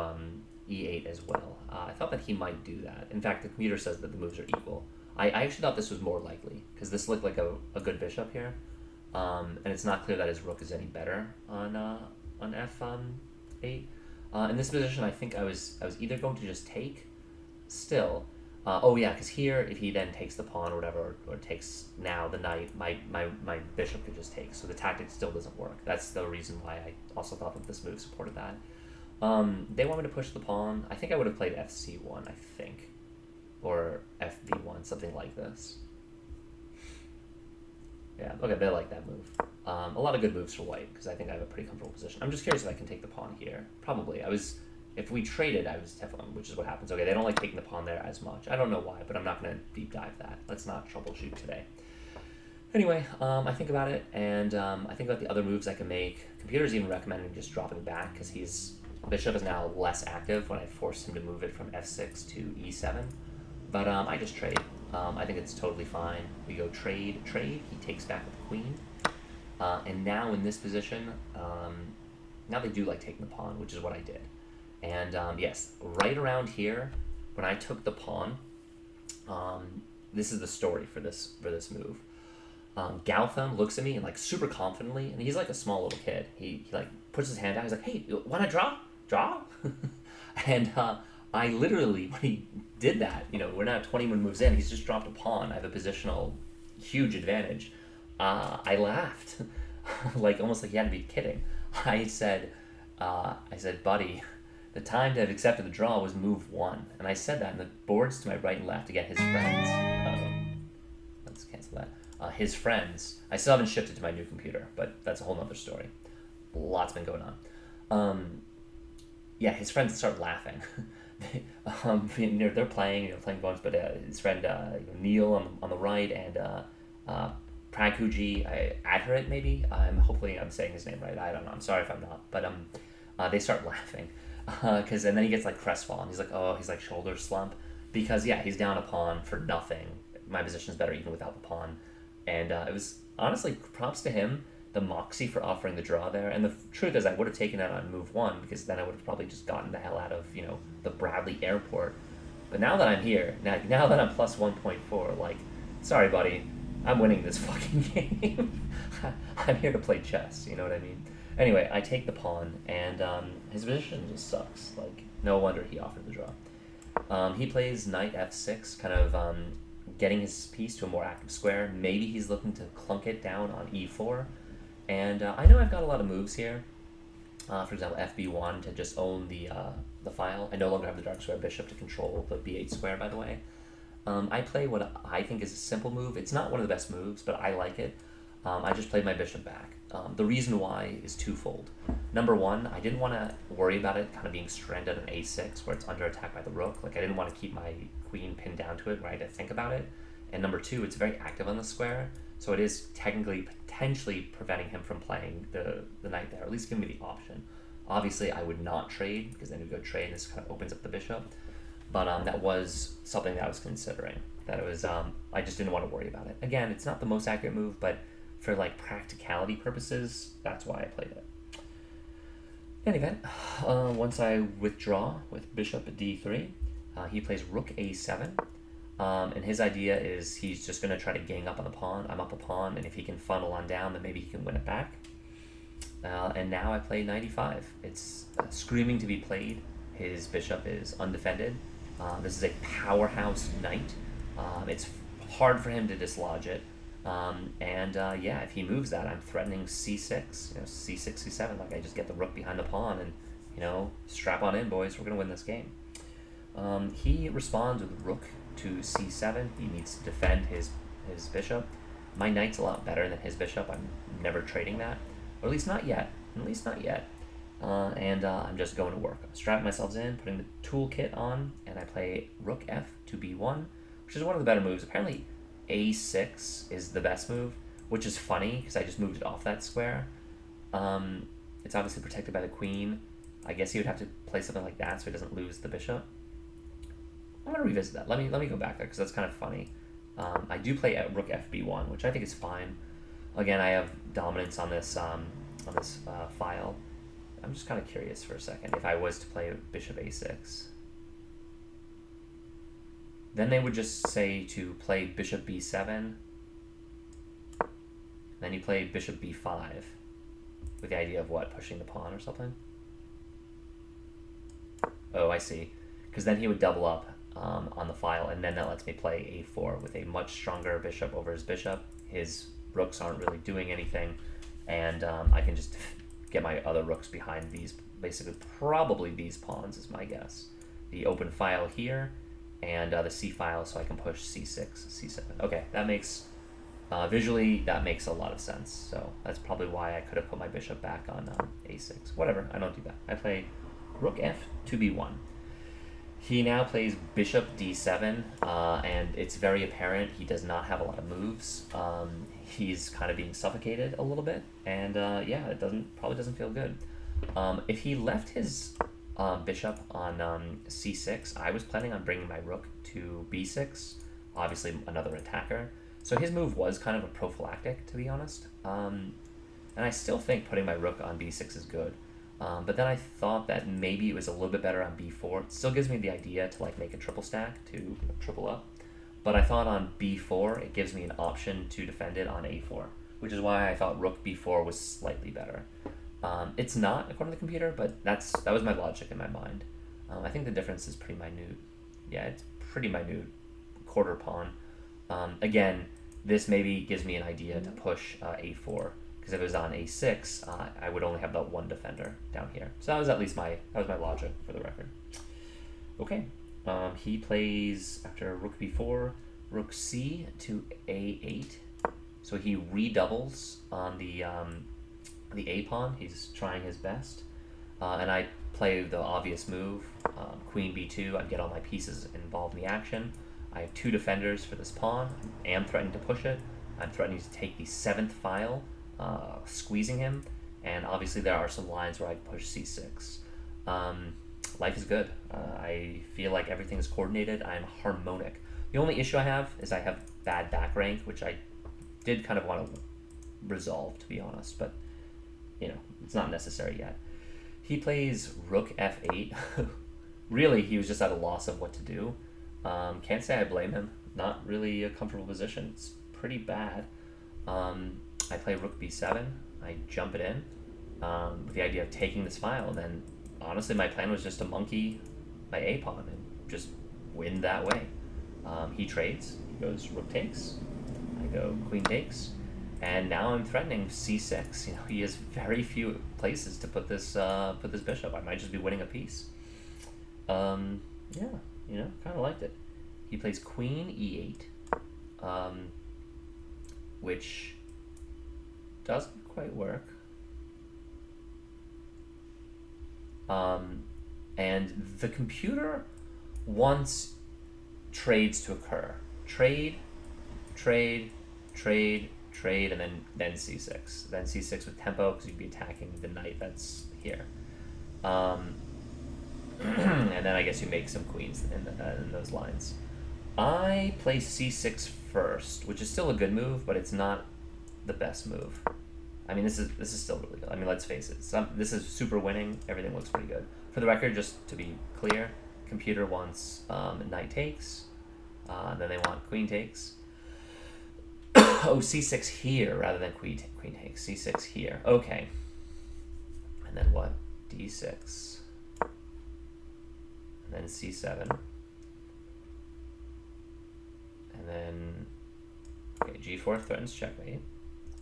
e8 as well. I thought that he might do that. In fact, the computer says that the moves are equal. I actually thought this was more likely, because this looked like a good bishop here. And it's not clear that his rook is any better on f8. In this position, I think I was either going to just take still. Oh yeah, because here, if he then takes the pawn or whatever, or takes now the knight, my bishop could just take. So the tactic still doesn't work. That's the reason why I also thought that this move supported that. They want me to push the pawn. I think I would have played fc1, I think. Or fb1, something like this. Yeah, okay, they like that move. A lot of good moves for white, because I think I have a pretty comfortable position. I'm just curious if I can take the pawn here. Probably. If we traded, I was definitely, which is what happens. Okay, they don't like taking the pawn there as much. I don't know why, but I'm not going to deep dive that. Let's not troubleshoot today. Anyway, I think about it, and I think about the other moves I can make. Computer's even recommending just dropping back, because bishop is now less active when I force him to move it from f6 to e7. But I just trade. I think it's totally fine. We go trade. He takes back with the queen. And now in this position, now they do like taking the pawn, which is what I did. And yes, right around here, when I took the pawn, this is the story for this move. Gautam looks at me and like super confidently, and he's like a small little kid. He like puts his hand out. He's like, "Hey, wanna draw?" And I literally, when he did that, we're now 21 moves in. He's just dropped a pawn. I have a positional huge advantage. I laughed, like almost like he had to be kidding. I said, buddy, the time to have accepted the draw was move 1. And I said that, and the boards to my right and left to get his friends. Let's cancel that. His friends. I still haven't shifted to my new computer, but that's a whole nother story. Lots been going on. Yeah, his friends start laughing. They're playing a bunch, but his friend Neil on the right and Praghuji Adharit maybe. Hopefully I'm saying his name right. I don't know. I'm sorry if I'm not. But they start laughing and then he gets like crestfallen. He's like, he's like shoulder slump because he's down a pawn for nothing. My position is better even without the pawn, and it was honestly props to him. The moxie for offering the draw there, and the truth is I would have taken that on move 1 because then I would have probably just gotten the hell out of the Bradley airport. But now that I'm here, now that I'm plus 1.4, like, sorry buddy, I'm winning this fucking game. I'm here to play chess, you know what I mean? Anyway, I take the pawn, and his position just sucks. Like, no wonder he offered the draw. He plays knight f6, kind of getting his piece to a more active square. Maybe he's looking to clunk it down on e4. And I know I've got a lot of moves here. For example, fb1 to just own the the file. I no longer have the dark square bishop to control the b8 square, by the way. I play what I think is a simple move. It's not one of the best moves, but I like it. I just played my bishop back. The reason why is twofold. Number one, I didn't want to worry about it kind of being stranded on a6 where it's under attack by the rook. Like, I didn't want to keep my queen pinned down to it where I had to think about it. And number two, it's very active on the square, so it is technically potentially preventing him from playing the knight there, or at least giving me the option. Obviously, I would not trade, because then we go trade and this kind of opens up the bishop. But that was something that I was considering. That it was, I just didn't want to worry about it. Again, it's not the most accurate move, but for like practicality purposes, that's why I played it. In any event, once I withdraw with bishop at d3, he plays rook a7. And his idea is he's just going to try to gang up on the pawn. I'm up a pawn, and if he can funnel on down, then maybe he can win it back. And now I play knight e5. It's screaming to be played. His bishop is undefended. This is a powerhouse knight. It's hard for him to dislodge it. Yeah, if he moves that, I'm threatening c6, c6, c7. Like, I just get the rook behind the pawn and, strap on in, boys. We're going to win this game. He responds with rook to c7. He needs to defend his bishop. My knight's a lot better than his bishop. I'm never trading that. Or at least not yet. I'm just going to work. I'm strapping myself in, putting the toolkit on, and I play rook f to b1, which is one of the better moves. Apparently a6 is the best move, which is funny because I just moved it off that square. It's obviously protected by the queen. I guess he would have to play something like that so he doesn't lose the bishop. I'm going to revisit that. Let me go back there because that's kind of funny. I do play at rook fb1, which I think is fine. Again, I have dominance on this file. I'm just kind of curious for a second. If I was to play bishop a6, then they would just say to play bishop b7. Then you play bishop b5 with the idea of what, pushing the pawn or something? Oh, I see. Because then he would double up on the file, and then that lets me play a4 with a much stronger bishop over his bishop. His rooks aren't really doing anything, and I can just get my other rooks behind these, basically probably these pawns is my guess. The open file here, and the c file, so I can push c6, c7. Okay, that makes, visually, that makes a lot of sense. So that's probably why I could have put my bishop back on a6. Whatever, I don't do that. I play rook f to b1. He now plays bishop d7, and it's very apparent he does not have a lot of moves. He's kind of being suffocated a little bit, and yeah, it probably doesn't feel good. If he left his bishop on c6, I was planning on bringing my rook to b6, obviously another attacker. So his move was kind of a prophylactic, to be honest. And I still think putting my rook on b6 is good. But then I thought that maybe it was a little bit better on b4. It still gives me the idea to like make a triple stack, to triple up. But I thought on b4, it gives me an option to defend it on a4, which is why I thought rook b4 was slightly better. It's not, according to the computer, but that was my logic in my mind. I think the difference is pretty minute. Yeah, it's pretty minute, quarter pawn. Again, this maybe gives me an idea to push a4. Because if it was on a6, I would only have that one defender down here. So that was at least my logic for the record. Okay, he plays after rook b4, rook c to a8. So he redoubles on the a pawn. He's trying his best, and I play the obvious move, queen b2. I get all my pieces involved in the action. I have two defenders for this pawn. I am threatening to push it. I'm threatening to take the 7th file. Squeezing him, and obviously there are some lines where I push c6. Life is good. I feel like everything is coordinated. I'm harmonic. The only issue I have is I have bad back rank, which I did kind of want to resolve, to be honest, but it's not necessary yet. He plays rook f8. Really, he was just at a loss of what to do. Can't say I blame him. Not really a comfortable position. It's pretty bad. I play rook b7, I jump it in with the idea of taking this file, and then honestly my plan was just to monkey my a-pawn and just win that way. He trades, he goes rook takes, I go queen takes, and now I'm threatening c6. He has very few places to put this bishop. I might just be winning a piece. Um, yeah, kind of liked it. He plays queen e8, um, which doesn't quite work. Um, and the computer wants trades to occur. Trade, trade, trade, trade, and then c6. Then c6 with tempo because you'd be attacking the knight that's here. Um, and then I guess you make some queens in those lines. I play c6 first, which is still a good move, but it's not the best move. I mean, this is still really good. I mean, let's face it. This is super winning. Everything looks pretty good. For the record, just to be clear, computer wants knight takes. Then they want queen takes. Oh, c6 here rather than queen takes. c6 here. Okay. And then what? d6. And then c7. And then, okay, g4 threatens checkmate.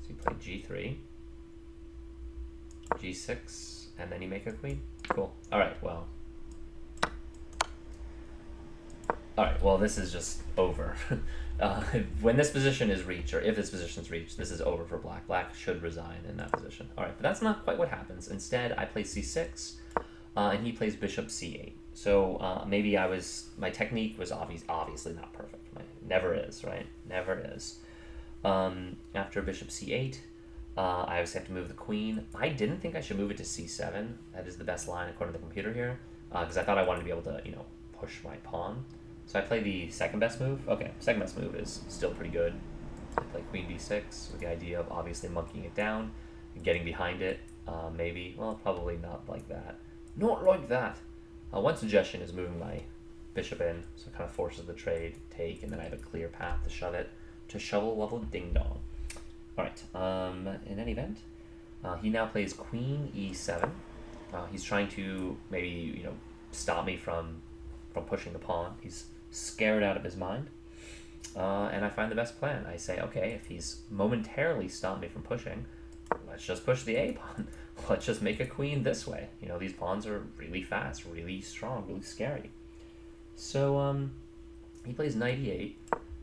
So you play g3. g6, and then you make a queen. Cool. Alright, well, this is just over. When this position is reached, or if this position is reached, this is over for black. Black should resign in that position. Alright, but that's not quite what happens. Instead, I play c6, and he plays bishop c8. So maybe my technique was obviously not perfect. Never is, right? Never is. After bishop c8, I obviously have to move the queen. I didn't think I should move it to c7. That is the best line according to the computer here, because I thought I wanted to be able to, push my pawn. So I play the second best move. Okay, second best move is still pretty good. I play queen b6 with the idea of obviously monkeying it down and getting behind it. Maybe, well, probably not like that. Not like that. One suggestion is moving my bishop in, so it kind of forces the trade, take, and then I have a clear path to shove it to shovel level ding dong. Alright, in any event, he now plays queen e7. He's trying to maybe, stop me from pushing the pawn. He's scared out of his mind. And I find the best plan. I say, okay, if he's momentarily stopped me from pushing, let's just push the A pawn. Let's just make a queen this way. These pawns are really fast, really strong, really scary. So he plays knight e8.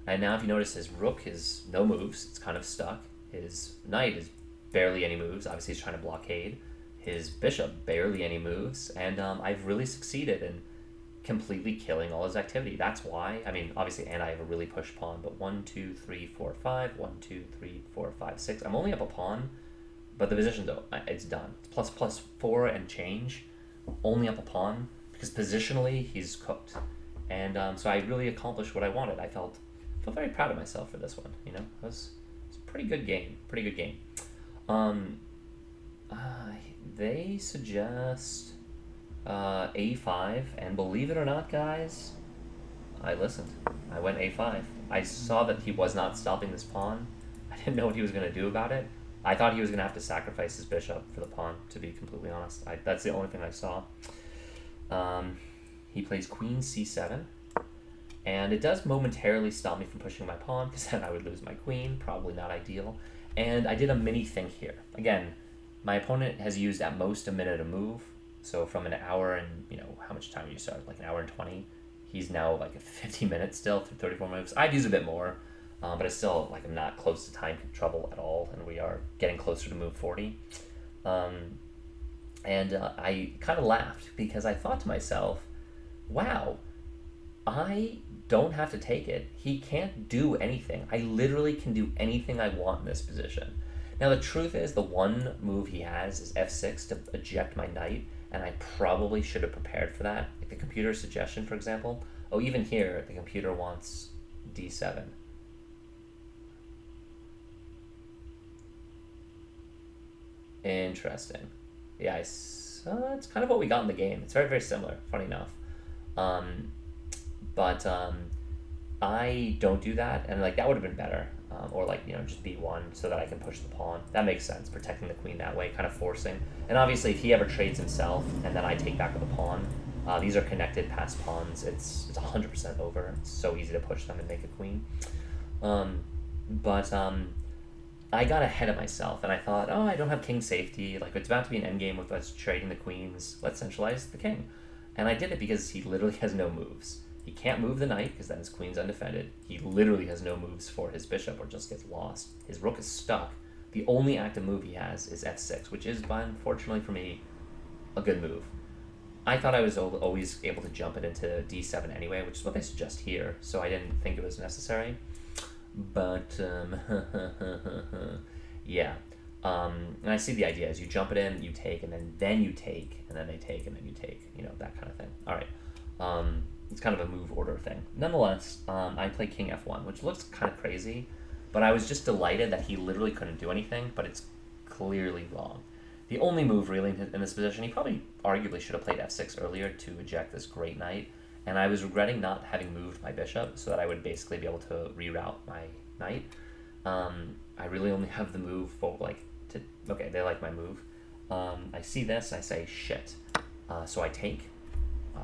And now if you notice, his rook is no moves. It's kind of stuck. His knight is barely any moves. Obviously, he's trying to blockade. His bishop, barely any moves. And I've really succeeded in completely killing all his activity. That's why, obviously, and I have a really pushed pawn, but 1, 2, 3, 4, 5, 1, 2, 3, 4, 5, 6. I'm only up a pawn, but the position, though, it's done. It's plus 4 and change, only up a pawn, because positionally, he's cooked. And so I really accomplished what I wanted. I felt very proud of myself for this one, It was a pretty good game, They suggest a5, and believe it or not, guys, I listened. I went a5. I saw that he was not stopping this pawn. I didn't know what he was going to do about it. I thought he was going to have to sacrifice his bishop for the pawn, to be completely honest. That's the only thing I saw. He plays queen c7, and it does momentarily stop me from pushing my pawn, because then I would lose my queen. Probably not ideal. And I did a mini think here. Again, my opponent has used at most a minute to move. So from an hour and, how much time you start? Like an hour and 20. He's now like 50 minutes still through 34 moves. I'd use a bit more, but it's still I'm not close to time trouble at all, and we are getting closer to move 40. And I kind of laughed because I thought to myself, wow, I don't have to take it. He can't do anything. I literally can do anything I want in this position. Now, the truth is, the one move he has is f6 to eject my knight, and I probably should have prepared for that. Like the computer's suggestion, for example. Oh, even here, the computer wants d7. Interesting. Yeah, it's kind of what we got in the game. It's very, very similar, funny enough. But I don't do that, and that would have been better. Or just b1 so that I can push the pawn. That makes sense, protecting the queen that way, kind of forcing. And obviously, if he ever trades himself and then I take back with a pawn, these are connected past pawns. It's 100% over. It's so easy to push them and make a queen. But I got ahead of myself, and I thought, oh, I don't have king safety. It's about to be an endgame with us trading the queens. Let's centralize the king. And I did it because he literally has no moves. He can't move the knight because then his queen's undefended. He literally has no moves for his bishop or just gets lost. His rook is stuck. The only active move he has is f6, which is, unfortunately for me, a good move. I thought I was always able to jump it into d7 anyway, which is what they suggest here, so I didn't think it was necessary. But, yeah. And I see the idea is you jump it in, you take, and then you take, and then they take, and then you take, that kind of thing. All right. It's kind of a move order thing. Nonetheless, I play king f1, which looks kind of crazy, but I was just delighted that he literally couldn't do anything, but it's clearly wrong. The only move really in this position, he probably arguably should have played f6 earlier to eject this great knight, and I was regretting not having moved my bishop so that I would basically be able to reroute my knight. I really only have the move for okay, they like my move. I see this, I say shit. So I take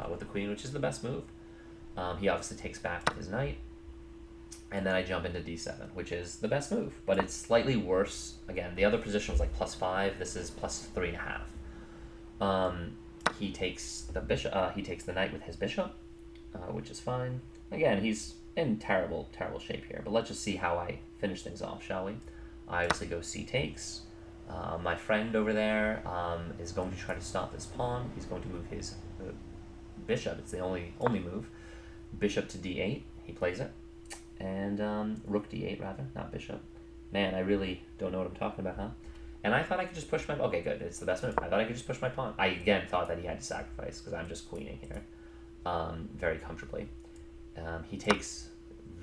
with the queen, which is the best move. He obviously takes back with his knight. And then I jump into d7, which is the best move. But it's slightly worse. Again, the other position was like +5. This is +3.5. He takes the bishop. He takes the knight with his bishop, which is fine. Again, he's in terrible shape here. But let's just see how I finish things off, shall we? I obviously go c takes. My friend over there is going to try to stop this pawn. He's going to move his bishop. It's the only move. Bishop to d8. He plays it. And rook d8 rather, not bishop. Man, I really don't know what I'm talking about, huh? And I thought I could just push my... Okay, good. It's the best move. I thought I could just push my pawn. I, again, thought that he had to sacrifice because I'm just queening here very comfortably. He takes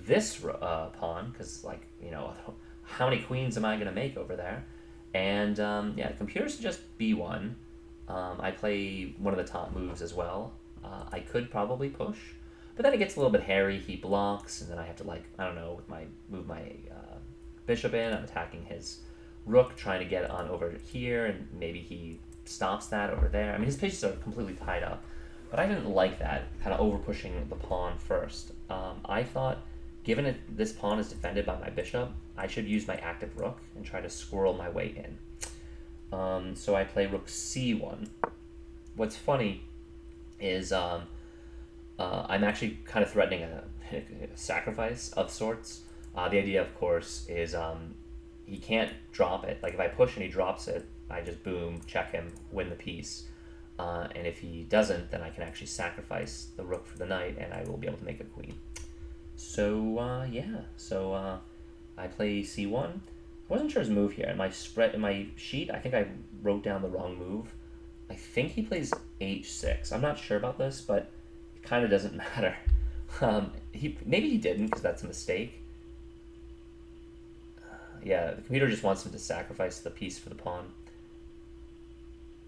this pawn because, how many queens am I going to make over there? And, yeah, the computer suggests b1. I play one of the top moves as well. I could probably push. But then it gets a little bit hairy. He blocks, and then I have to, move my bishop in. I'm attacking his rook, trying to get on over here, and maybe he stops that over there. I mean, his pieces are completely tied up. But I didn't like that, kind of over-pushing the pawn first. I thought, given this pawn is defended by my bishop, I should use my active rook and try to squirrel my way in. So I play rook c1. What's funny is... I'm actually kind of threatening a sacrifice of sorts. The idea, of course, is he can't drop it. Like, if I push and he drops it, I just boom, check him, win the piece. And if he doesn't, then I can actually sacrifice the rook for the knight, and I will be able to make a queen. So, yeah. So, I play c1. I wasn't sure his move here. In my sheet, I think I wrote down the wrong move. I think he plays h6. I'm not sure about this, but... kind of doesn't matter. Maybe he didn't because that's a mistake. Yeah, the computer just wants him to sacrifice the piece for the pawn.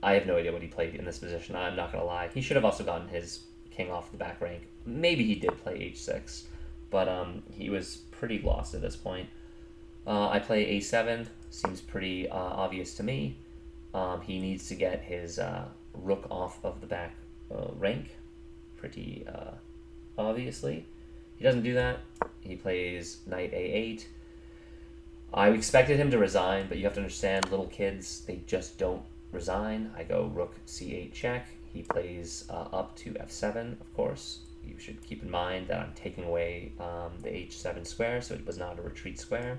I have no idea what he played in this position. I'm not going to lie. He should have also gotten his king off the back rank. Maybe he did play h6, but he was pretty lost at this point. I play a7. Seems pretty obvious to me. He needs to get his rook off of the back rank. Pretty obviously. He doesn't do that. He plays knight a8. I expected him to resign, but you have to understand, little kids, they just don't resign. I go rook c8 check. He plays up to f7, of course. You should keep in mind that I'm taking away the h7 square, so it was not a retreat square.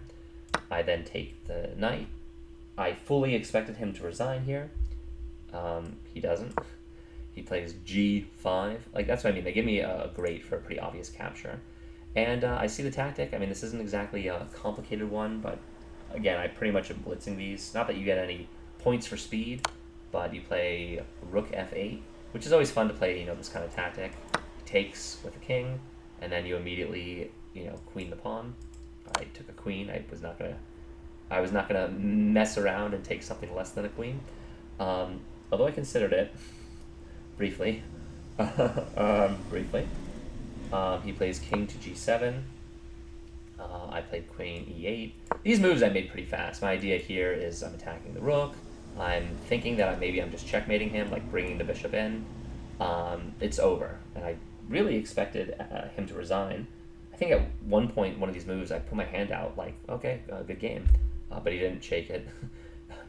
I then take the knight. I fully expected him to resign here. He doesn't. He plays g5. That's what I mean. They give me a grate for a pretty obvious capture. And I see the tactic. I mean, this isn't exactly a complicated one, but again, I pretty much am blitzing these. Not that you get any points for speed, but you play rook f8, which is always fun to play, this kind of tactic. Takes with the king, and then you immediately, queen the pawn. I took a queen. I was not gonna mess around and take something less than a queen. Although I considered it. Briefly. He plays king to g7. I played queen e8. These moves I made pretty fast. My idea here is I'm attacking the rook. I'm thinking that maybe I'm just checkmating him, bringing the bishop in. It's over. And I really expected him to resign. I think at one point, one of these moves, I put my hand out, okay, good game. But he didn't shake it.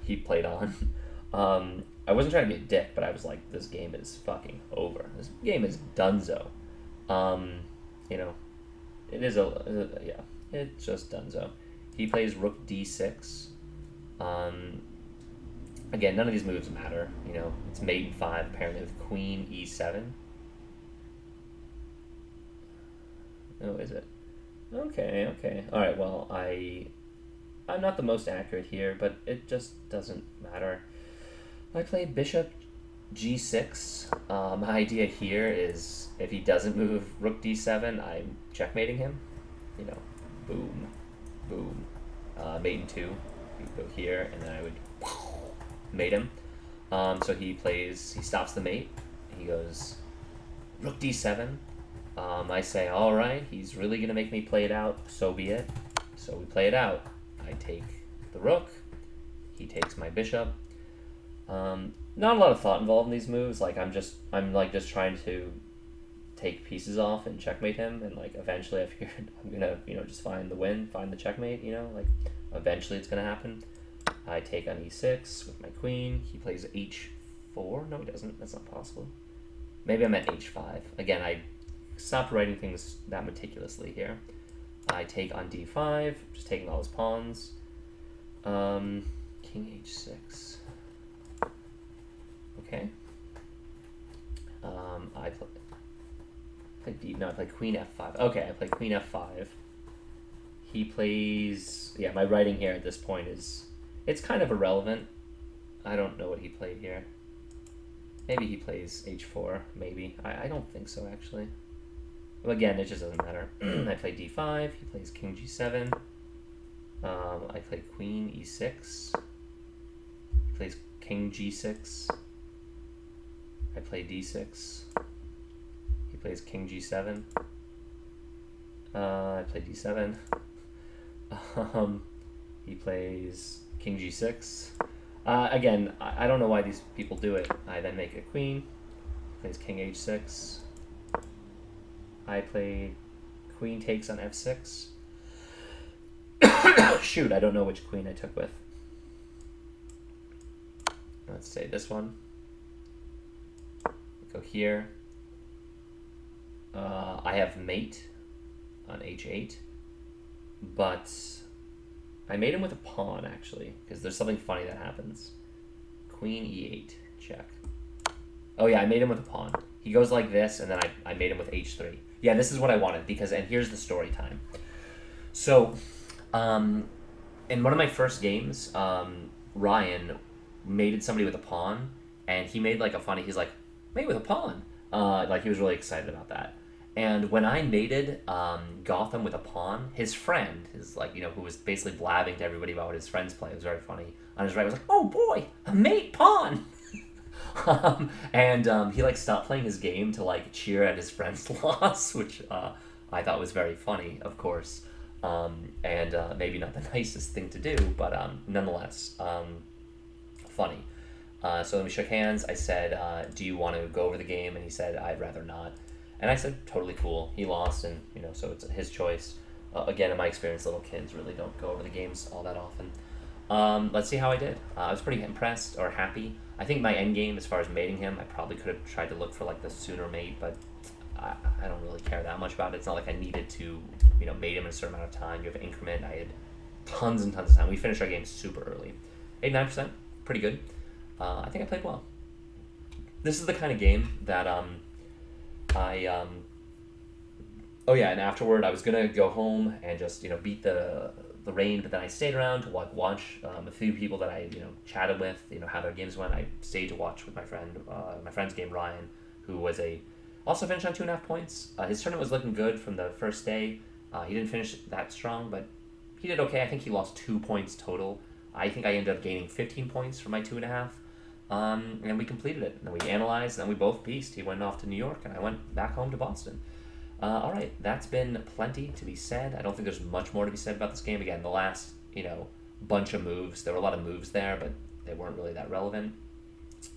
He played on. I wasn't trying to be a dick, but I was like, this game is fucking over. This game is donezo. Um, you know, it is yeah, it's just donezo. He plays rook d6. Um, Again, none of these moves matter. It's mate in 5 apparently with queen e7. Oh, is it? Okay, okay. All right. Well, I'm not the most accurate here, but it just doesn't matter. I played bishop g6. My idea here is if he doesn't move rook d7, I'm checkmating him. Boom, boom. Mate in 2. You go here, and then I would mate him. So he stops the mate. He goes rook d7. I say, all right, he's really going to make me play it out. So be it. So we play it out. I take the rook. He takes my bishop. Not a lot of thought involved in these moves. I'm just trying to take pieces off and checkmate him. And eventually I figured I'm going to, just find the win, find the checkmate, eventually it's going to happen. I take on e6 with my queen. He plays h4. No, he doesn't. That's not possible. Maybe I'm at h5. Again, I stopped writing things that meticulously here. I take on d5, just taking all his pawns. King h6. Okay. I play queen f5. Okay, I play queen f5. He plays... Yeah, my writing here at this point is... It's kind of irrelevant. I don't know what he played here. Maybe he plays h4, maybe. I don't think so, actually. Well, again, it just doesn't matter. I play d5, he plays king g7. I play queen e6. He plays king g6. I play d6. He plays king g7. I play d7. He plays king g6. Again, I don't know why these people do it. I then make a queen. He plays king h6. I played queen takes on f6. Shoot, I don't know which queen I took with. Let's say this one. Go here. I have mate on h8, but I made him with a pawn, actually, because there's something funny that happens. Queen e8, check. Oh yeah, I made him with a pawn. He goes like this, and then I made him with h3. Yeah, this is what I wanted, and here's the story time. So, in one of my first games, Ryan mated somebody with a pawn, and he made he's like, mate with a pawn. He was really excited about that. And when I mated Gotham with a pawn, his friend, who was basically blabbing to everybody about what his friends play, it was very funny. On his right, was like, oh boy, a mate pawn! He stopped playing his game to cheer at his friend's loss, which I thought was very funny, of course. Maybe not the nicest thing to do, but nonetheless, funny. So then we shook hands. I said, do you want to go over the game? And he said, I'd rather not. And I said, totally cool. He lost, and so it's his choice. Again, in my experience, little kids really don't go over the games all that often. Let's see how I did. I was pretty impressed or happy. I think my end game, as far as mating him, I probably could have tried to look for the sooner mate, but I don't really care that much about it. It's not like I needed to, mate him in a certain amount of time. You have an increment. I had tons and tons of time. We finished our game super early. 89%, pretty good. I think I played well. This is the kind of game that oh yeah, and afterward I was gonna go home and just beat the rain, but then I stayed around to watch a few people that I chatted with, how their games went. I stayed to watch with my friend's game, Ryan, who was also finished on 2.5 points. His tournament was looking good from the first day. He didn't finish that strong, but he did okay. I think he lost 2 points total. I think I ended up gaining 15 points for my 2.5. And we completed it. And then we analyzed, and then we both pieced. He went off to New York, and I went back home to Boston. All right, that's been plenty to be said. I don't think there's much more to be said about this game. Again, the last, bunch of moves, there were a lot of moves there, but they weren't really that relevant.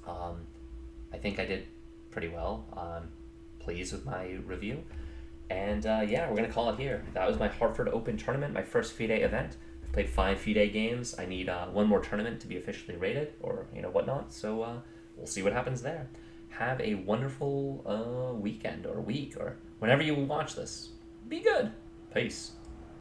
I think I did pretty well. I'm pleased with my review. And yeah, we're going to call it here. That was my Hartford Open tournament, my first FIDE event. Played 5 FIDE games. I need one more tournament to be officially rated, or whatnot. So we'll see what happens there. Have a wonderful weekend or week or whenever you watch this. Be good. Peace.